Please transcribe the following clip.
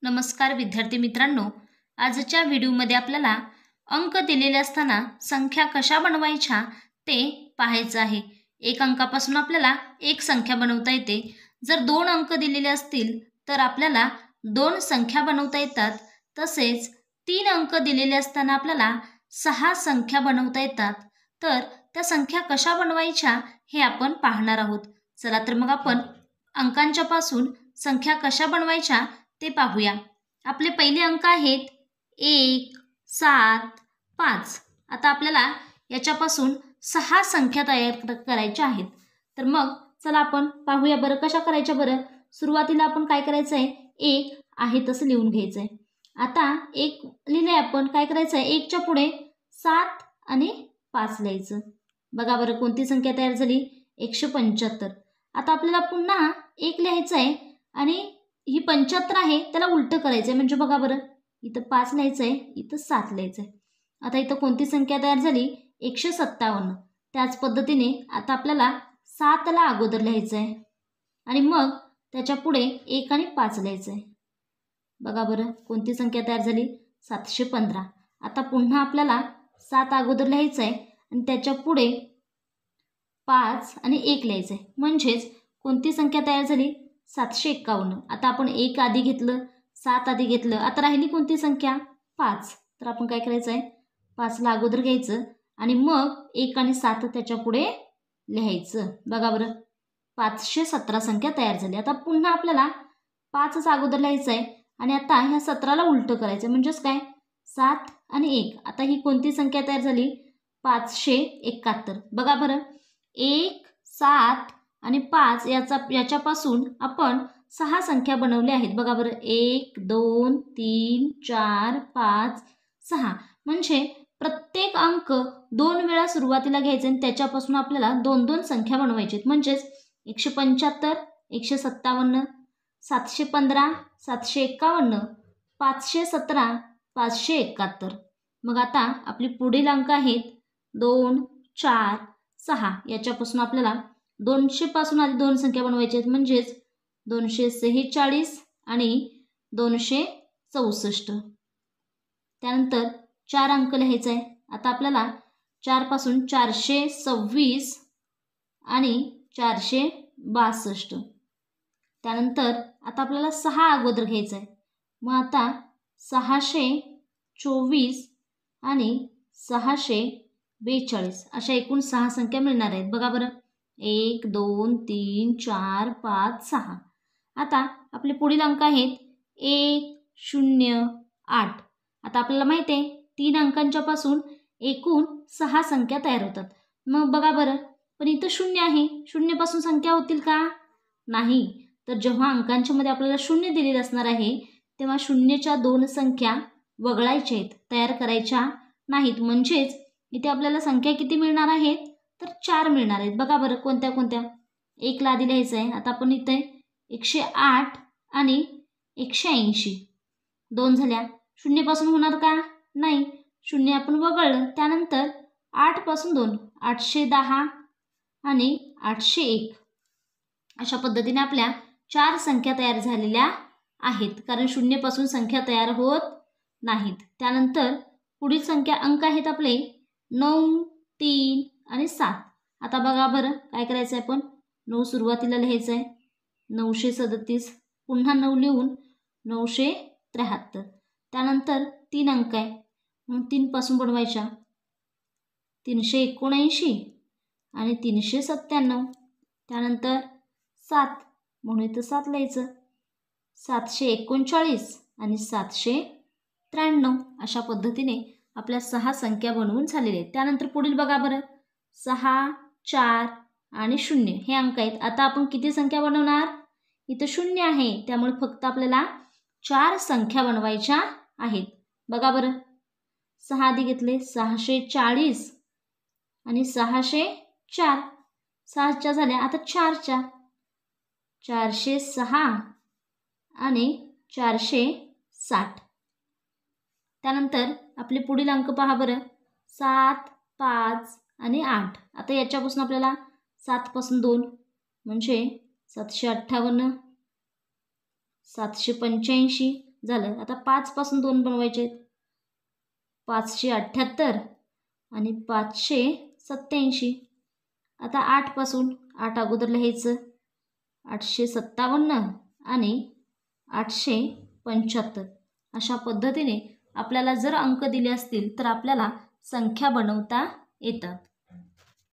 नमस्कार विद्यार्थी मित्रांनो, आजच्या व्हिडिओमध्ये आपल्याला अंक दिलेले असताना संख्या कशा बनवायच्या ते पाहायचं आहे। एक अंकापासून आपल्याला एक संख्या बनवता येते। जर दोन अंक दिलेले असतील तर आपल्याला दोन संख्या बनवता येतात। तसेच तीन अंक दिलेले असताना आपल्याला सहा संख्या बनवता येतात। तर त्या संख्या कशा बनवायच्या हे आपण पाहणार आहोत। चला तर मग आपण अंकांच्या पासून संख्या कशा बनवायच्या ते पाहूया। आपले पहिले अंक आहेत 1, 7, 5। आता आपल्याला याच्यापासून सहा संख्या तयार करायच्या आहेत। तर मग चला आपण पाहूया बरं कशा करायच्या बरं। सुरुवातीला आपण काय करायचं आहे, 1 आहे तसं लिहून घ्यायचं आहे। आता 1 लिहिले आपण, काय करायचं आहे, 1 च्या पुढे 7 आणि 5 लिहायचं। बघा बरं कोणती संख्या तयार झाली, 175। आता आपल्याला पुन्हा 1 लिहायचं आहे आणि ही 75 आहे त्याला उलटं करायचं आहे। म्हणजे बघा बरं इथं 5 लिहायचं आहे, इथं 7 लिहायचं आहे। आता इथं कोणती संख्या तयार झाली, 157। त्याच पद्धतीने आता आपल्याला 7 ला अगोदर लिहायचं आहे आणि मग त्याच्या पुढे 1 आणि 5 लिहायचं आहे। बघा बरं कोणती संख्या तयार झाली, 715। आता पुन्हा आपल्याला 7 अगोदर लिहायचं आहे आणि त्याच्या पुढे 5 आणि 1 लिहायचं आहे। म्हणजेच कोणती संख्या तयार झाली, 751। आता आपण 1 आधी घेतलं, 7 आधी घेतलं, आता राहिली कोणती संख्या, 5। तर आपण काय करायचं आहे, 5 ला अगोदर घ्यायचं आणि मग 1 आणि 7 त्याच्या पुढे लिहायचं। बघा बरं 517 संख्या तयार झाली। आता पुन्हा आपल्याला 5च अगोदर लिहायचं आहे आणि आता ह्या 17ला उलटं करायचं। म्हणजेच काय, 7 आणि 1। आता ही कोणती संख्या तयार झाली, 571। बघा बरं 1, 7 आणि 5 याच्यापासून आपण सहा संख्या बनवल्या आहेत। बघा बरं 1, 2, 3, 4, 5, 6। म्हणजे प्रत्येक अंक 2 वेळा सुरुवातीला घ्यायचे आणि त्याच्यापासून आपल्याला 2-2 संख्या बनवायची आहेत। म्हणजेच 175, 157, 715, 751, 517, 571। मग आता आपली पुढील अंक आहेत 2, 4, 6। याच्यापासून आपल्याला 200 पासून आधी दोन संख्या बनवायची आहेत। म्हणजेच 246 आणि 264। त्यानंतर 4 अंक लिहायचा आहे। आता आपल्याला 4 पासून 426 आणि 462। त्यानंतर आता आपल्याला 6 अगोदर घ्यायचं आहे। मग आता 624 आणि 642 अशा एकूण 6 संख्या मिळणार आहेत। बघा बरं 1, 2, 3, 4, 5, 6। आता आपले पुढील अंक आहेत 108। आता आपल्याला माहिती आहे 3 अंकांच्या पासून एकूण 6 संख्या तयार होतात। मग बघा बरं पण इथं 0 आहे, 0 पासून संख्या होतील का, नाही। तर जेव्हा अंकांच्या मध्ये आपल्याला 0 दिलेले असणार आहे तेव्हा 0च्या 2 संख्या वगळायच्या आहेत, तयार करायच्या नाहीत। म्हणजेच इथे आपल्याला संख्या किती मिळणार आहेत, तर 4 मिळणार आहेत। बघा बरं कोणत्या कोणत्या, 1 ला आधी लिहायचं आहे। आता आपण इथे 108 आणि 180 2 झाल्या। 0 पासून होणार का, नाही, 0 आपण वगळलं। त्यानंतर 8 पासून 2, 810 आणि 801 अशा पद्धतीने आपल्या 4 संख्या तयार झालेल्या आहेत, कारण 0 पासून संख्या तयार होत नाहीत। त्यानंतर पुढील संख्या अंक आहेत आपले 9, 3 आणि 7। आता बघा बरं काय करायचं आहे, आपण 9 सुरुवातीला लिहायचं आहे, 937। पुन्हा 9 लिहून 973। त्यानंतर 3 अंक आहे म्हणून 3 पासून बनवायच्या, 379 आणि 397। त्यानंतर 7 म्हणून इथं 7 लिहायचं, 739 आणि 793 अशा पद्धतीने आपल्या 6 संख्या बनवून झालेल्या आहेत। त्यानंतर पुढील बघा बरं 6, 4 आणि 0 हे अंक आहेत। आता आपण किती संख्या बनवणार, इथं 0 आहे त्यामुळे फक्त आपल्याला 4 संख्या बनवायच्या आहेत। बघा बरं 6 आधी घेतले, 640 आणि 604। 6च्या झाल्या, आता 4च्या, 406 आणि 460। त्यानंतर आपले पुढील अंक पहा बरं 7, 5 आणि 8। आता याच्यापासून आपल्याला 7 पासून 2 म्हणजे 758, 785 झालं. आता 5 पासून 2 बनवायचे आहेत. 578 आणि 587. आता 8 पासून 8 अगोदर लिहायचं. 857 आणि 875. अशा पद्धतीने आपल्याला जर अंक दिले असतील तर आपल्याला संख्या बनवता येतात.